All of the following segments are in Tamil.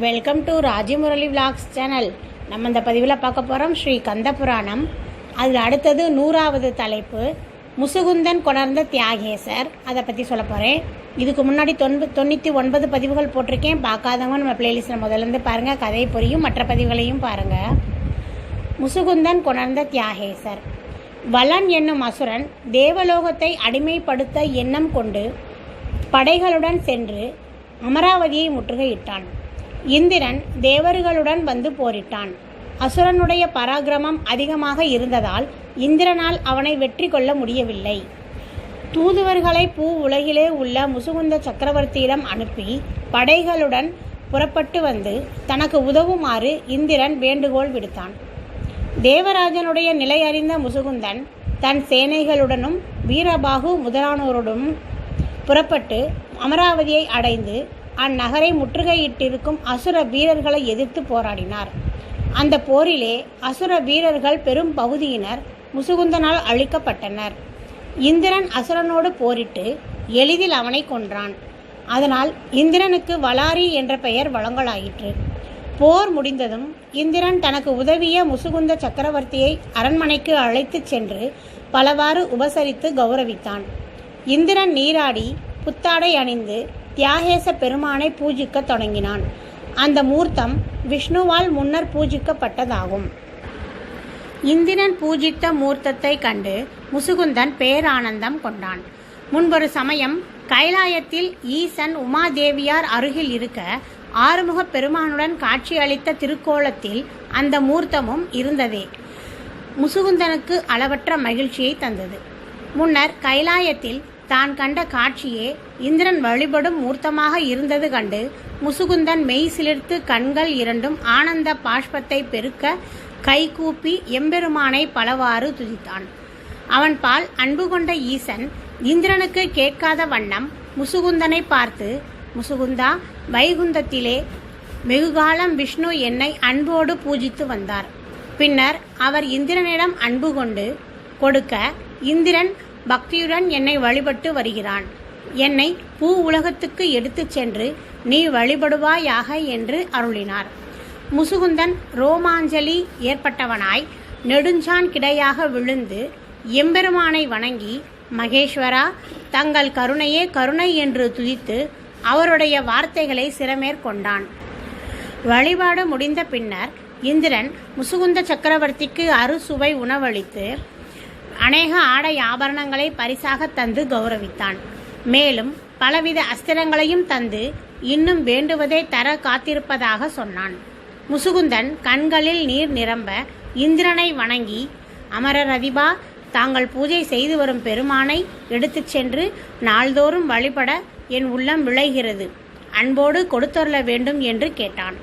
Welcome to Rajamurali vlogs channel. நம்ம இந்த பதிவில் பார்க்க போகிறோம் ஸ்ரீ கந்த புராணம். அதில் அடுத்தது 100வது தலைப்பு முசுகுந்தன் கொணர்ந்த தியாகேசர். அதை பற்றி சொல்ல போகிறேன். இதுக்கு முன்னாடி 99 பதிவுகள் போட்டிருக்கேன். பார்க்காதவங்க நம்ம பிளேலிஸ்ட்டில் முதலேருந்து பாருங்கள். கதை புரியும். மற்ற பதிவுகளையும் பாருங்கள். முசுகுந்தன் கொணர்ந்த தியாகேசர். வலன் என்னும் அசுரன் தேவலோகத்தை அடிமைப்படுத்த எண்ணம் கொண்டு படைகளுடன் சென்று அமராவதியை முற்றுகையிட்டான். இந்திரன் தேவர்களுடன் வந்து போரிட்டான். அசுரனுடைய பராக்கிரமம் அதிகமாக இருந்ததால் இந்திரனால் அவனை வெற்றி கொள்ள முடியவில்லை. தூதுவர்களை பூ உலகிலே உள்ள முசுகுந்த சக்கரவர்த்தியிடம் அனுப்பி படைகளுடன் புறப்பட்டு வந்து தனக்கு உதவுமாறு இந்திரன் வேண்டுகோள் விடுத்தான். தேவராஜனுடைய நிலை அறிந்த முசுகுந்தன் தன் சேனைகளுடனும் வீரபாகு முதலானோருடனும் புறப்பட்டு அமராவதியை அடைந்து அந்நகரை முற்றுகையிட்டிருக்கும் அசுர வீரர்களை எதிர்த்து போராடினார். அந்த போரிலே அசுர வீரர்கள் பெரும் பகுதியினர் முசுகுந்தனால் அழிக்கப்பட்டனர். இந்திரன் அசுரனோடு போரிட்டு எளிதில் அவனை கொன்றான். அதனால் இந்திரனுக்கு வலாரி என்ற பெயர் வழங்கலாயிற்று. போர் முடிந்ததும் இந்திரன் தனக்கு உதவிய முசுகுந்த சக்கரவர்த்தியை அரண்மனைக்கு அழைத்துச் சென்று பலவாறு உபசரித்து கௌரவித்தான். இந்திரன் நீராடி புத்தாடை அணிந்து தியாகேச பெருமானை பூஜிக்க தொடங்கினான். அந்த மூர்த்தம் விஷ்ணுவால் முன்னர் பூஜிக்கப்பட்டதாகும். இந்திரன் பூஜித்த மூர்த்தத்தை கண்டு முசுகுந்தன் பேரானந்தம் கொண்டான். முன்பொரு சமயம் கைலாயத்தில் ஈசன் உமாதேவியார் அருகில் இருக்க ஆறுமுக பெருமானுடன் காட்சியளித்த திருக்கோலத்தில் அந்த மூர்த்தமும் இருந்ததே முசுகுந்தனுக்கு அளவற்ற மகிழ்ச்சியை தந்தது. முன்னர் கைலாயத்தில் தான் கண்ட காட்சியே இந்திரன் வழிபடும் மூர்த்தமாக இருந்தது கண்டு முசுகுந்தன் மெய் சிலிர்த்து கண்கள் இரண்டும் ஆனந்த பாஷ்பத்தை பெருக்க கைகூப்பி எம்பெருமானை பலவாறு துதித்தான். அவன் பால் அன்பு கொண்ட ஈசன் இந்திரனுக்கு கேட்காத வண்ணம் முசுகுந்தனை பார்த்து, முசுகுந்தா, வைகுந்தத்திலே வெகுகாலம் விஷ்ணு என்னை அன்போடு பூஜித்து வந்தார். பின்னர் அவர் இந்திரனிடம் அன்பு கொண்டு கொடுக்க இந்திரன் பக்தியுடன் என்னை வழிபட்டு வருகிறான். என்னை பூ உலகத்துக்கு எடுத்துச் சென்று நீ வழிபடுவாயாக என்று அருளினார். முசுகுந்தன் ரோமாஞ்சலி ஏற்பட்டவனாய் நெடுஞ்சான் கிடையாக விழுந்து எம்பெருமானை வணங்கி, மகேஸ்வரா, தங்கள் கருணையே கருணை என்று துதித்து அவருடைய வார்த்தைகளை சிரமேற்கொண்டான். வழிபாடு முடிந்த பின்னர் இந்திரன் முசுகுந்த சக்கரவர்த்திக்கு அறுசுவை உணவளித்து அநேக ஆடை ஆபரணங்களை பரிசாக தந்து கௌரவித்தான். மேலும் பலவித அஸ்திரங்களையும் தந்து இன்னும் வேண்டுவதை தர காத்திருப்பதாக சொன்னான். முசுகுந்தன் கண்களில் நீர் நிரம்ப இந்திரனை வணங்கி, அமரர் அதிபா, தாங்கள் பூஜை செய்து வரும் பெருமானை எடுத்துச் சென்று நாள்தோறும் வழிபட என் உள்ளம் விளைகிறது. அன்போடு கொடுத்தருள வேண்டும் என்று கேட்டான்.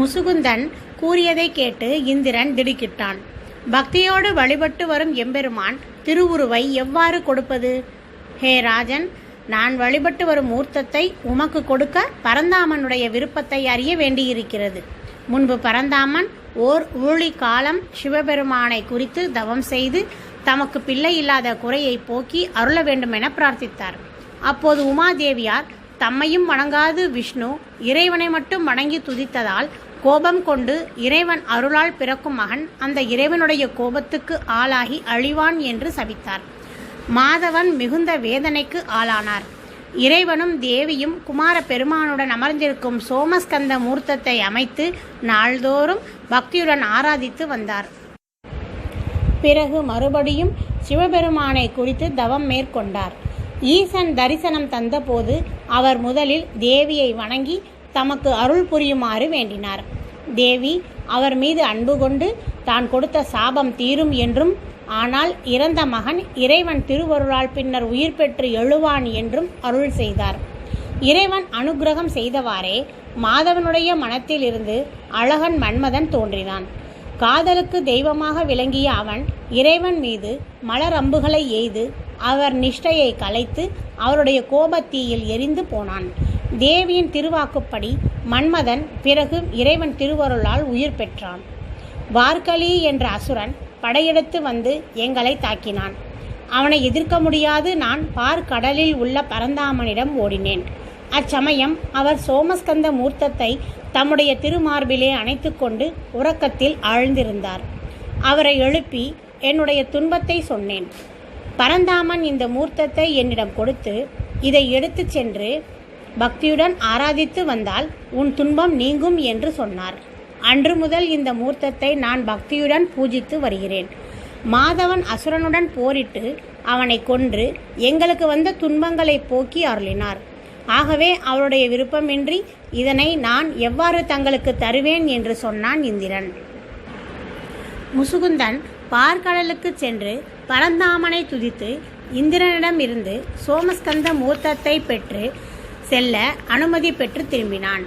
முசுகுந்தன் கூறியதை கேட்டு இந்திரன் திடுக்கிட்டான். பக்தியோடு வழிபட்டு வரும் எம்பெருமான் திருவுருவை எவ்வாறு கொடுப்பது? ஹே ராஜன், நான் வழிபட்டு வரும் மூர்த்தத்தை உமக்கு கொடுக்க பரந்தாமனுடைய விருப்பத்தை அறிய வேண்டியிருக்கிறது. முன்பு பரந்தாமன் ஓர் ஊழி காலம் சிவபெருமானை குறித்து தவம் செய்து தமக்கு பிள்ளை இல்லாத குறையை போக்கி அருள வேண்டும் என பிரார்த்தித்தார். அப்போது உமாதேவியார் தம்மையும் வணங்காது விஷ்ணு இறைவனை மட்டும் வணங்கி துதித்ததால் கோபம் கொண்டு இறைவன் அருளால் பிறக்கும் மகன் அந்த இறைவனுடைய கோபத்துக்கு ஆளாகி அழிவான் என்று சபித்தார். மாதவன் மிகுந்த வேதனைக்கு ஆளானார். இறைவனும் தேவியும் குமார பெருமானுடன் அமர்ந்திருக்கும் சோமஸ்கந்த மூர்த்தத்தை அமைத்து நாள்தோறும் பக்தியுடன் ஆராதித்து வந்தார். பிறகு மறுபடியும் சிவபெருமானை குறித்து தவம் மேற்கொண்டார். ஈசன் தரிசனம் தந்தபோது அவர் முதலில் தேவியை வணங்கி தமக்கு அருள் புரியுமாறு வேண்டினார். தேவி அவர் மீது அன்பு கொண்டு தான் கொடுத்த சாபம் தீரும் என்றும், ஆனால் இறந்த மகன் இறைவன் திருவருளால் பின்னர் உயிர் பெற்று எழுவான் என்றும் அருள் செய்தார். இறைவன் அனுக்கிரகம் செய்தவாறே மாதவனுடைய மனத்தில் இருந்து அழகன் மன்மதன் தோன்றினான். காதலுக்கு தெய்வமாக விளங்கிய அவன் இறைவன் மீது மலர் அம்புகளை எய்து அவர் நிஷ்டையை கலைத்து அவருடைய கோபத்தீயில் எரிந்து போனான். தேவியின் திருவாக்குப்படி மன்மதன் பிறகு இறைவன் திருவருளால் உயிர் பெற்றான். வார்கலி என்ற அசுரன் படையெடுத்து வந்து எங்களை தாக்கினான். அவனை எதிர்க்க முடியாது நான் பார்க்கடலில் உள்ள பரந்தாமனிடம் ஓடினேன். அச்சமயம் அவர் சோமஸ்கந்த மூர்த்தத்தை தம்முடைய திருமார்பிலே அணைத்து கொண்டு உறக்கத்தில் ஆழ்ந்திருந்தார். அவரை எழுப்பி என்னுடைய துன்பத்தை சொன்னேன். பரந்தாமன் இந்த மூர்த்தத்தை என்னிடம் கொடுத்து, இதை எடுத்து சென்று பக்தியுடன் ஆராதித்து வந்தால் உன் துன்பம் நீங்கும் என்று சொன்னார். அன்று முதல் இந்த மூர்த்தத்தை நான் பக்தியுடன் பூஜித்து வருகிறேன். மாதவன் அசுரனுடன் போரிட்டு அவனை கொன்று எங்களுக்கு வந்த துன்பங்களை போக்கி அருளினார். ஆகவே அவருடைய விருப்பமின்றி இதனை நான் எவ்வாறு தங்களுக்கு தருவேன் என்று சொன்னான் இந்திரன். முசுகுந்தன் பார்க்கடலுக்கு சென்று பரந்தாமனை துதித்து இந்திரனிடம் இருந்து சோமஸ்கந்த மூர்த்தத்தை பெற்று செல்ல அனுமதி பெற்று திரும்பினான்.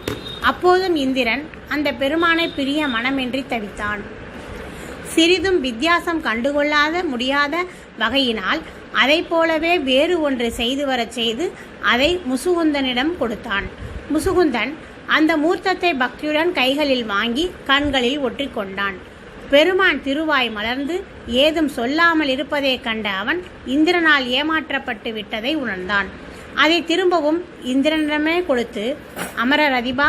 அப்போதும் இந்திரன் அந்த பெருமானை பிரிய மனமின்றி தவித்தான். சிறிதும் வித்தியாசம் கண்டுகொள்ளாத முடியாத வகையினால் அதை போலவே வேறு ஒன்று செய்து வரச் செய்து அதை முசுகுந்தனிடம் கொடுத்தான். முசுகுந்தன் அந்த மூர்த்தத்தை பக்தியுடன் கைகளில் வாங்கி கண்களில் ஒற்றிக்கொண்டான். பெருமான் திருவாய் மலர்ந்து ஏதும் சொல்லாமல் இருப்பதை கண்ட அவன் இந்திரனால் ஏமாற்றப்பட்டு விட்டதை உணர்ந்தான். அதை திரும்பவும் இந்திரனிடமே கொடுத்து, அமரர் அதிபா,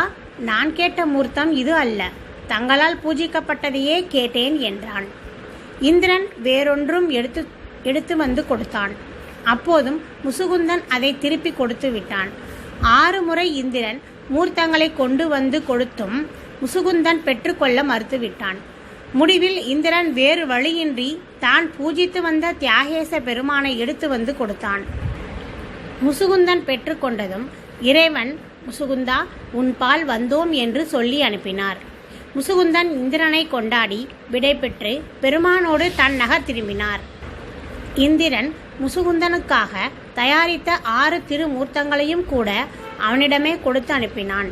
நான் கேட்ட மூர்த்தம் இது அல்ல, தங்களால் பூஜிக்கப்பட்டதையே கேட்டேன் என்றான். இந்திரன் வேறொன்றும் எடுத்து வந்து கொடுத்தான். அப்போதும் முசுகுந்தன் அதை திருப்பி கொடுத்து விட்டான். 6 முறை இந்திரன் மூர்த்தங்களை கொண்டு வந்து கொடுத்தும் முசுகுந்தன் பெற்றுக்கொள்ள மறுத்துவிட்டான். முடிவில் இந்திரன் வேறு வழியின்றி தான் பூஜித்து வந்த தியாகேச பெருமானை எடுத்து வந்து கொடுத்தான். முசுகுந்தன் பெற்றுக்கொண்டதும் இறைவன், முசுகுந்தா, உன் பால் வந்தோம் என்று சொல்லி அனுப்பினார். முசுகுந்தன் இந்திரனை கொண்டாடி விடை பெற்று பெருமானோடு தன் நகர் திரும்பினார். இந்திரன் முசுகுந்தனுக்காக தயாரித்த 6 திருமூர்த்தங்களையும் கூட அவனிடமே கொடுத்து அனுப்பினான்.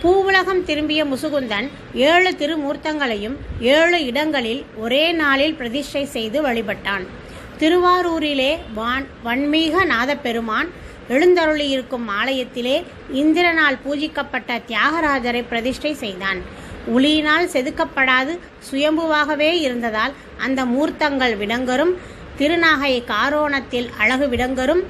பூவுலகம் திரும்பிய முசுகுந்தன் 7 திருமூர்த்தங்களையும் 7 இடங்களில் ஒரே நாளில் பிரதிஷ்டை செய்து வழிபட்டான். திருவாரூரிலே வன்மீக நாதப்பெருமான் எழுந்தருளியிருக்கும் ஆலயத்திலே இந்திரனால் பூஜிக்கப்பட்ட தியாகராஜரை பிரதிஷ்டை செய்தான். ஒளியினால் செதுக்கப்படாது சுயம்புவாகவே இருந்ததால் அந்த மூர்த்தங்கள் விடங்கரும், திருநாகை காரோணத்தில் அழகு விடங்கரும்,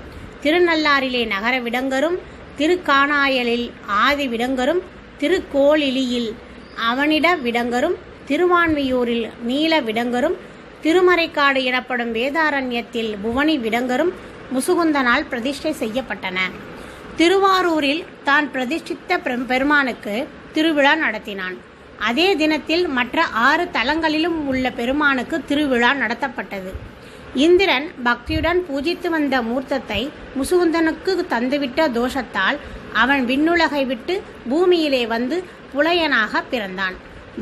திருநள்ளாரிலே நகர விடங்கரும், திருக்கானாயலில் ஆதி விடங்கரும், திருக்கோளிலியில் அவனிட விடங்கரும், திருவான்மியூரில் நீல விடங்கரும், திருமறைக்காடு எனப்படும் வேதாரண்யத்தில் புவனி விடங்கரும் முசுகுந்தனால் பிரதிஷ்டை செய்யப்பட்டன. திருவாரூரில் தான் பிரதிஷ்டித்த பெருமானுக்கு திருவிழா நடத்தினான். அதே தினத்தில் மற்ற 6 தலங்களிலும் உள்ள பெருமானுக்கு திருவிழா நடத்தப்பட்டது. இந்திரன் பக்தியுடன் பூஜித்து வந்த மூர்த்தத்தை முசுகுந்தனுக்கு தந்துவிட்ட தோஷத்தால் அவன் விண்ணுலகை விட்டு பூமியிலே வந்து புலையனாக பிறந்தான்.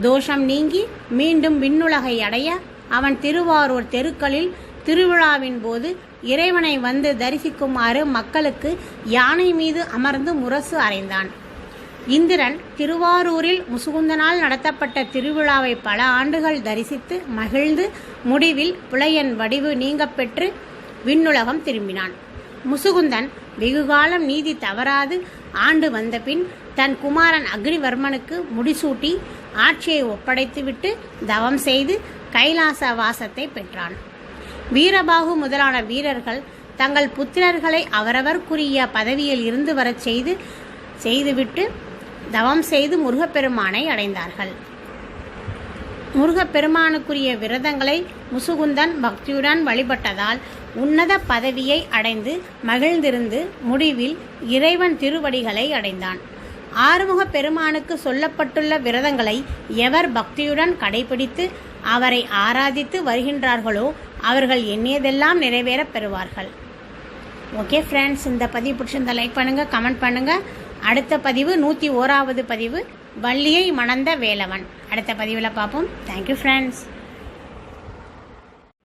தோஷம் நீங்கி மீண்டும் விண்ணுலகை அடைய அவன் திருவாரூர் தெருக்களில் திருவிழாவின் போது இறைவனை வந்து தரிசிக்குமாறு மக்களுக்கு யானை மீது அமர்ந்து முரசு அறைந்தான். இந்திரன் திருவாரூரில் முசுகுந்தனால் நடத்தப்பட்ட திருவிழாவை பல ஆண்டுகள் தரிசித்து மகிழ்ந்து முடிவில் புலையன் வடிவு நீங்கப்பெற்று விண்ணுலகம் திரும்பினான். முசுகுந்தன் வெகுகாலம் நீதி தவறாது ஆண்டு வந்தபின் தன் குமாரன் அக்னிவர்மனுக்கு முடிசூட்டி ஆட்சியை ஒப்படைத்துவிட்டு தவம் செய்து கைலாச வாசத்தை பெற்றான். வீரபாகு முதலான வீரர்கள் தங்கள் புத்திரர்களை அவரவர்க்குரிய பதவியில் இருந்து வரச் செய்துவிட்டு தவம் செய்து முருகப்பெருமானை அடைந்தார்கள். முருகப்பெருமானுக்குரிய விரதங்களை முசுகுந்தன் பக்தியுடன் வழிபட்டதால் உன்னத பதவியை அடைந்து மகிழ்ந்திருந்து முடிவில் இறைவன் திருவடிகளை அடைந்தான். ஆறுமுக பெருமானுக்கு சொல்லப்பட்டுள்ள விரதங்களை எவர் பக்தியுடன் கடைபிடித்து அவரை ஆராதித்து வருகின்றார்களோ அவர்கள் எண்ணியதெல்லாம் நிறைவேறப் பெறுவார்கள். ஓகே ஃப்ரெண்ட்ஸ், இந்த பதிவு பிடிச்சிருந்தா லைக் பண்ணுங்கள், கமெண்ட் பண்ணுங்கள். அடுத்த பதிவு 101வது பதிவு, வள்ளியை மணந்த வேலவன். அடுத்த பதிவில் பார்ப்போம். Thank you friends.